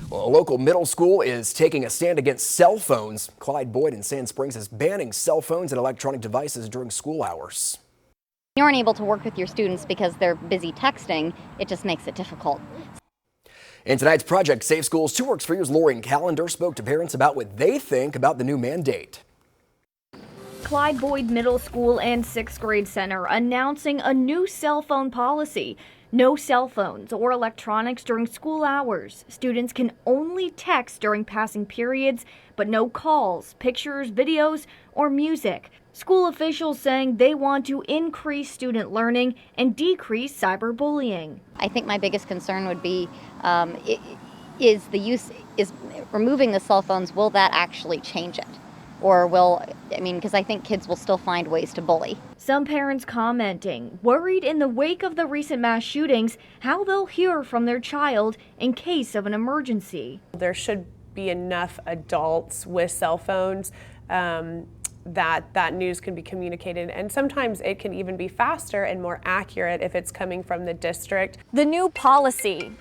Well, a local middle school is taking a stand against cell phones. Clyde Boyd in Sand Springs is banning cell phones and electronic devices during school hours. You aren't able to work with your students because they're busy texting. It just makes it difficult. In tonight's Project Safe Schools, 2 Works for You's Lori Callender spoke to parents about what they think about the new mandate. Clyde Boyd Middle School and 6th grade center announcing a new cell phone policy. No cell phones or electronics during school hours. Students can only text during passing periods, but no calls, pictures, videos, or music. School officials saying they want to increase student learning and decrease cyberbullying. I think my biggest concern would be is removing the cell phones. Will that actually change it? Or because I think kids will still find ways to bully. Some parents commenting, worried in the wake of the recent mass shootings, how they'll hear from their child in case of an emergency. There should be enough adults with cell phones that news can be communicated, and sometimes it can even be faster and more accurate if it's coming from the district. The new policy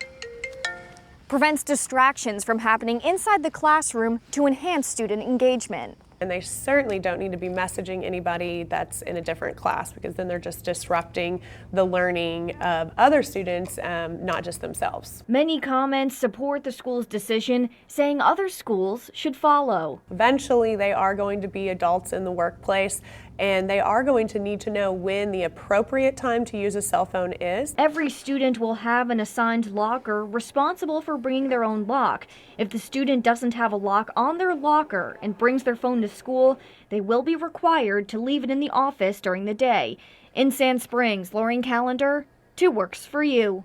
prevents distractions from happening inside the classroom to enhance student engagement. And they certainly don't need to be messaging anybody that's in a different class, because then they're just disrupting the learning of other students, not just themselves. Many comments support the school's decision, saying other schools should follow. Eventually, they are going to be adults in the workplace, and they are going to need to know when the appropriate time to use a cell phone is. Every student will have an assigned locker responsible for bringing their own lock. If the student doesn't have a lock on their locker and brings their phone to school, they will be required to leave it in the office during the day. In Sand Springs, Lori Callender, 2 Works for You.